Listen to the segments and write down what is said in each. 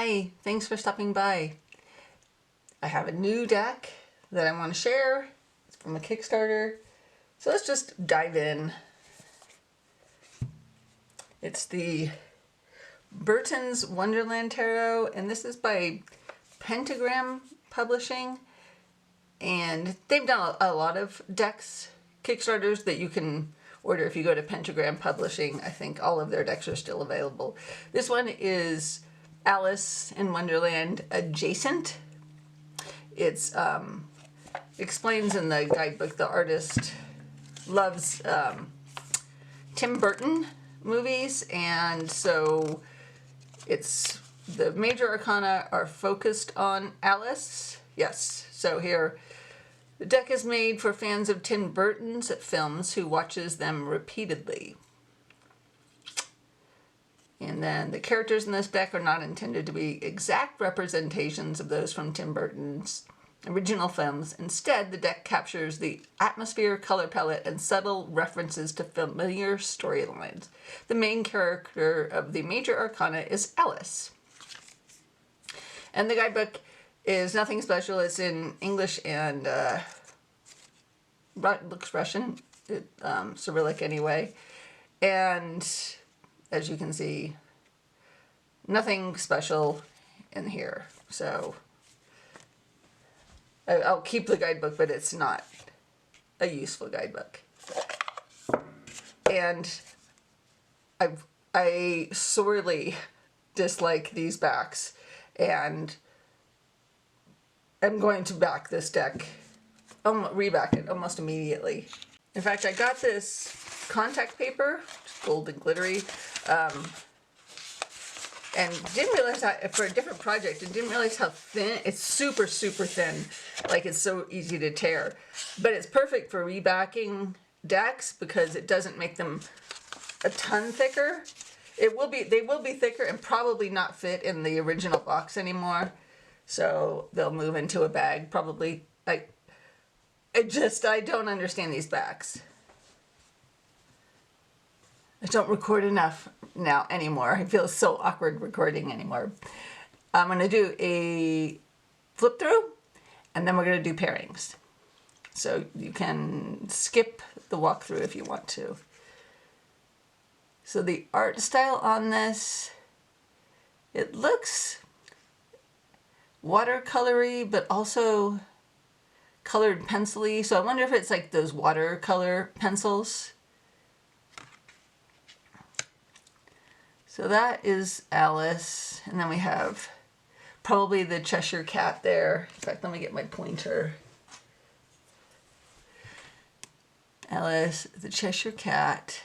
Hi, thanks for stopping by. I have a new deck that I want to share. It's from a Kickstarter. So let's just dive in. It's the Burton's Wonderland Tarot, and this is by Pentagram Publishing. And they've done a lot of decks, Kickstarters that you can order if you go to Pentagram Publishing. I think all of their decks are still available. This one is Alice in Wonderland Adjacent. It's explains in the guidebook the artist loves Tim Burton movies, and so it's the major arcana are focused on Alice. Yes, so here the deck is made for fans of Tim Burton's films who watches them repeatedly. And then the characters in this deck are not intended to be exact representations of those from Tim Burton's original films. Instead, the deck captures the atmosphere, color palette, and subtle references to familiar storylines. The main character of the major arcana is Alice. And the guidebook is nothing special. It's in English and looks Russian, Cyrillic anyway. And as you can see, nothing special in here. So I'll keep the guidebook, but it's not a useful guidebook. And I sorely dislike these backs, and I'm going to back this deck, reback it almost immediately. In fact, I got this contact paper, gold and glittery, and didn't realize how, for a different project, and didn't realize how thin. It's super, super thin. Like, it's so easy to tear. But it's perfect for rebacking decks because it doesn't make them a ton thicker. They will be thicker and probably not fit in the original box anymore. So they'll move into a bag, probably. I don't understand these backs. I don't record enough now anymore. I feel so awkward recording anymore. I'm going to do a flip through, and then we're going to do pairings. So you can skip the walkthrough if you want to. So the art style on this, it looks watercolory, but also colored pencil-y. So I wonder if it's like those watercolor pencils. So that is Alice, and then we have probably the Cheshire Cat there. In fact, let me get my pointer. Alice, the Cheshire Cat.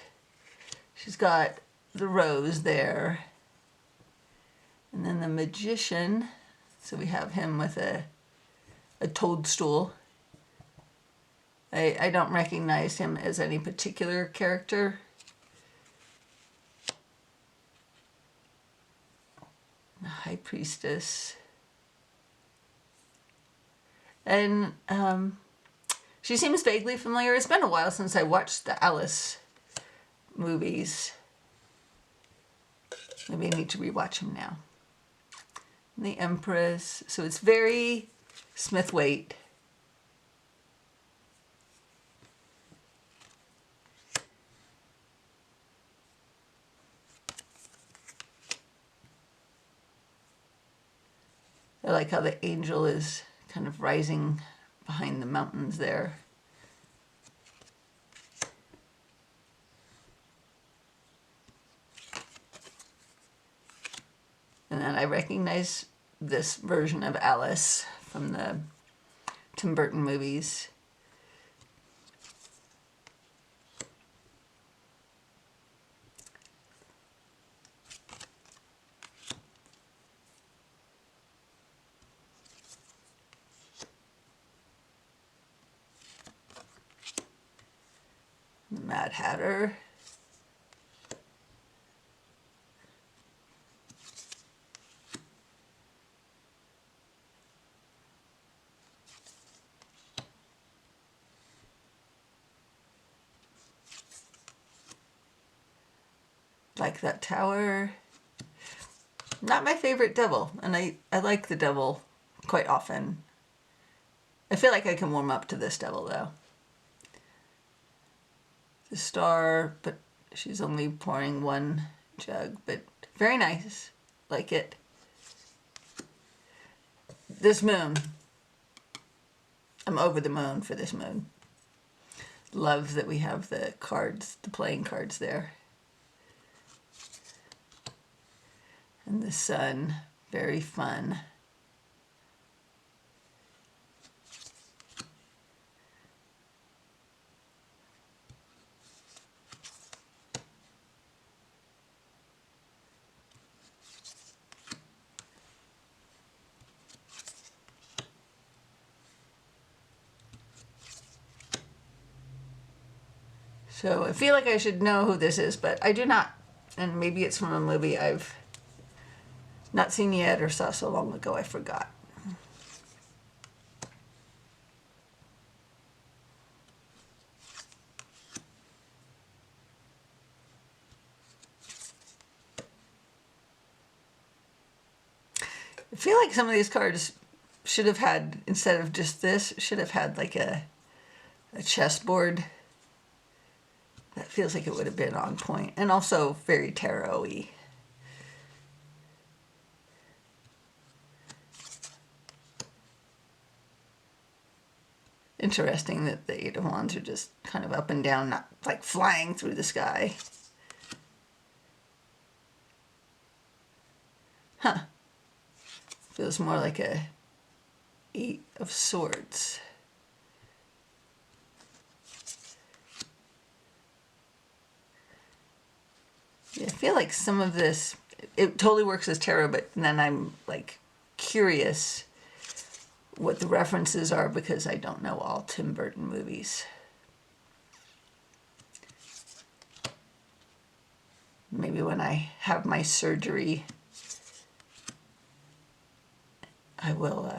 She's got the rose there. And then the Magician. So we have him with a toadstool. I don't recognize him as any particular character. The High Priestess. And she seems vaguely familiar. It's been a while since I watched the Alice movies. Maybe I need to rewatch them now. And the Empress. So it's very Smith-Waite. I like how the angel is kind of rising behind the mountains there. And then I recognize this version of Alice from the Tim Burton movies. The Mad Hatter. Like that tower. Not my favorite devil, and I like the devil quite often. I feel like I can warm up to this devil, though. The star, but she's only pouring one jug, but very nice. Like it. This moon. I'm over the moon for this moon. Love that we have the cards, the playing cards there. And the sun, very fun. So I feel like I should know who this is, but I do not. And maybe it's from a movie I've not seen yet or saw so long ago I forgot. I feel like some of these cards should have had, instead of just this, should have had like a chessboard. That feels like it would have been on point. And also very tarot-y. Interesting that the Eight of Wands are just kind of up and down, not like flying through the sky. Huh. Feels more like a Eight of Swords. Yeah, I feel like some of this, it totally works as tarot, but then I'm like curious what the references are because I don't know all Tim Burton movies. Maybe when I have my surgery, I will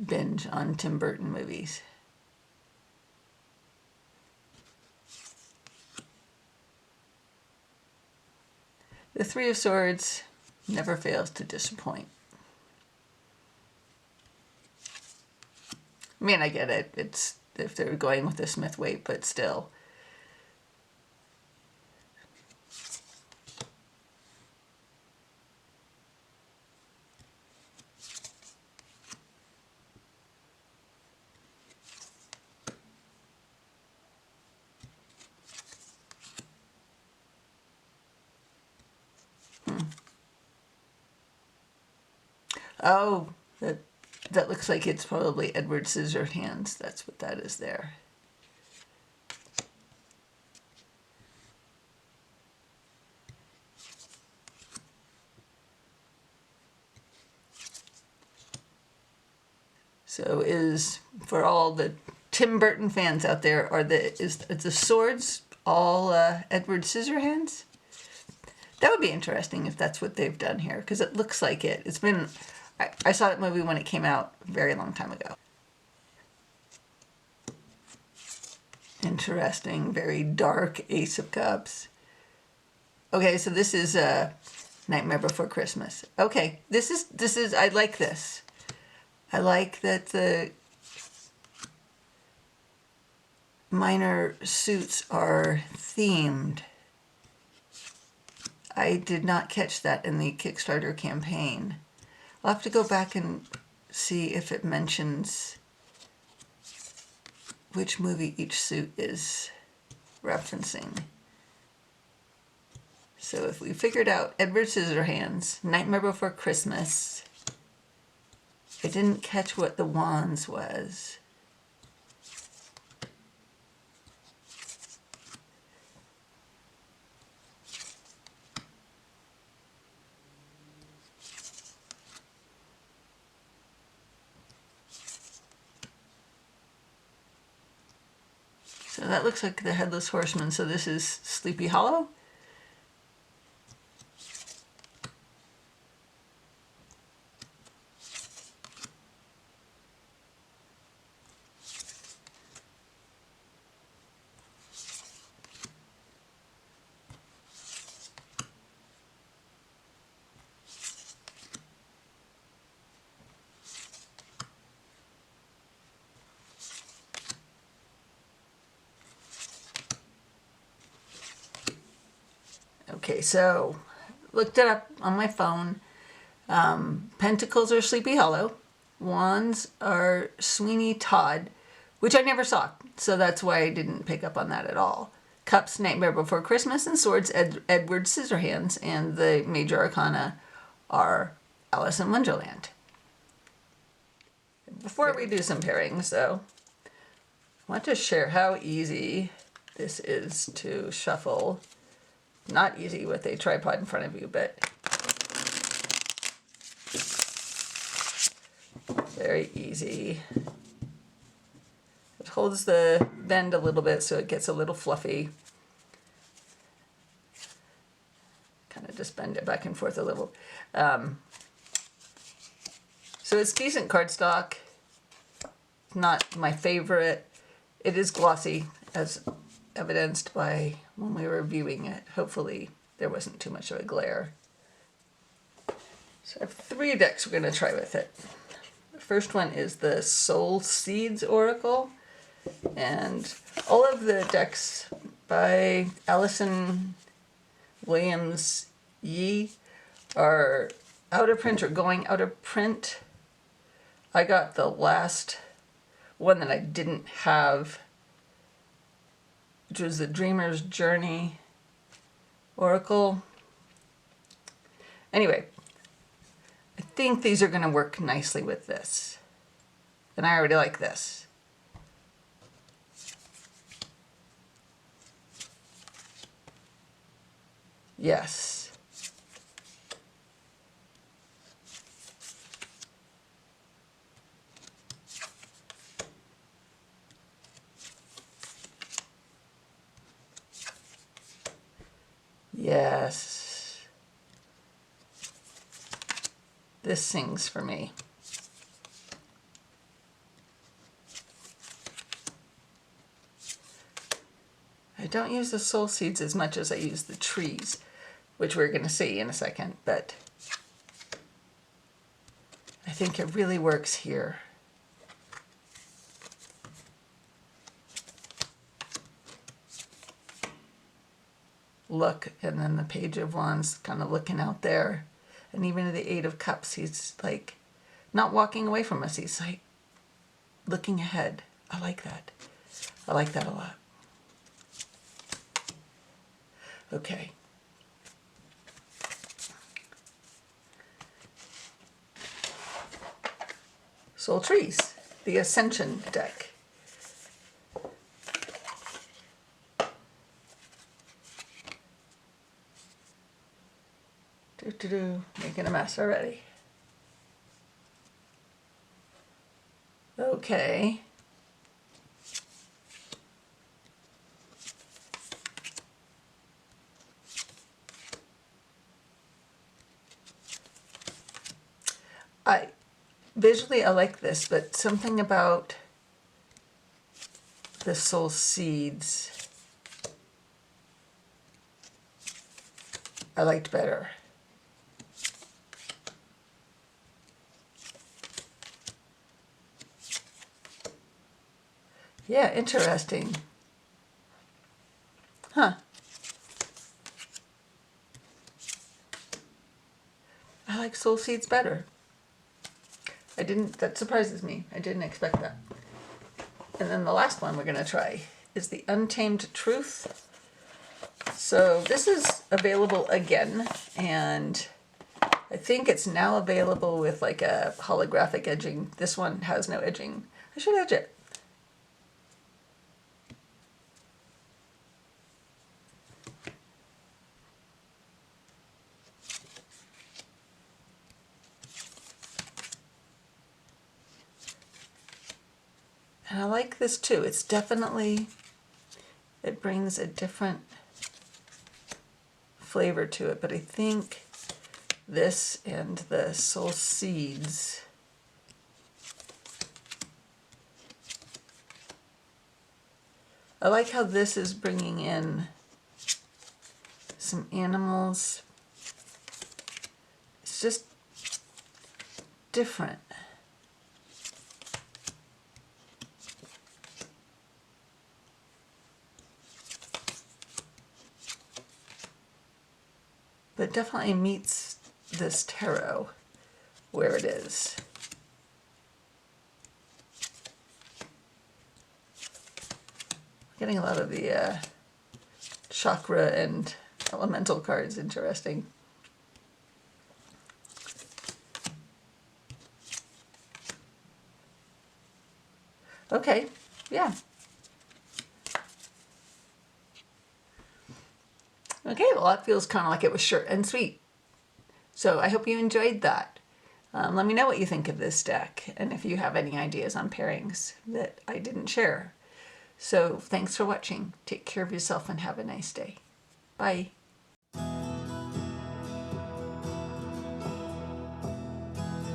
binge on Tim Burton movies. The Three of Swords never fails to disappoint. I mean, I get it. It's if they're going with the Smith weight, but still. Oh, that looks like it's probably Edward Scissorhands. That's what that is there. So is, for all the Tim Burton fans out there, is the swords all Edward Scissorhands? That would be interesting if that's what they've done here, because it looks like it. It's been, I saw that movie when it came out a very long time ago. Interesting, very dark Ace of Cups. Okay, so this is Nightmare Before Christmas. Okay, this is, I like this. I like that the minor suits are themed. I did not catch that in the Kickstarter campaign. I'll have to go back and see if it mentions which movie each suit is referencing. So if we figured out Edward Scissorhands, Nightmare Before Christmas, I didn't catch what the Wands was. So that looks like the Headless Horseman. So this is Sleepy Hollow. Okay, so looked it up on my phone. Pentacles are Sleepy Hollow. Wands are Sweeney Todd, which I never saw, so that's why I didn't pick up on that at all. Cups, Nightmare Before Christmas, and Swords, Edward Scissorhands, and the major arcana are Alice in Wonderland. Before we do some pairings, though, I want to share how easy this is to shuffle. Not easy with a tripod in front of you, but very easy. It holds the bend a little bit so it gets a little fluffy. Kind of just bend it back and forth a little. So it's decent cardstock. Not my favorite. It is glossy, as evidenced by when we were viewing it. Hopefully there wasn't too much of a glare. So I have 3 decks we're going to try with it. The first one is the Soul Seeds Oracle. And all of the decks by Allison Williams Yee are out of print or going out of print. I got the last one that I didn't have, which was the Dreamer's Journey Oracle. Anyway, I think these are going to work nicely with this. And I already like this. Yes. Yes. This sings for me. I don't use the soul seeds as much as I use the trees, which we're going to see in a second, but I think it really works here. Look, and then the Page of Wands kind of looking out there. And even the 8 of Cups, he's like not walking away from us. He's like looking ahead. I like that. I like that a lot. Okay. Soul Trees, the Ascension deck. Making a mess already. Okay. Visually I like this, but something about the soul seeds I liked better. Yeah, interesting. Huh. I like soul seeds better. That surprises me. I didn't expect that. And then the last one we're going to try is the Untamed Truth. So this is available again, and I think it's now available with like a holographic edging. This one has no edging. I should edge it. And I like this too. It's definitely, it brings a different flavor to it, but I think this and the Soul Seeds I like how this is bringing in some animals. It's just different. but it definitely meets this tarot where it is. Getting a lot of the chakra and elemental cards. Interesting. Okay, yeah. Okay, well that feels kind of like it was short and sweet. So I hope you enjoyed that. Let me know what you think of this deck and if you have any ideas on pairings that I didn't share. So thanks for watching. Take care of yourself and have a nice day. Bye.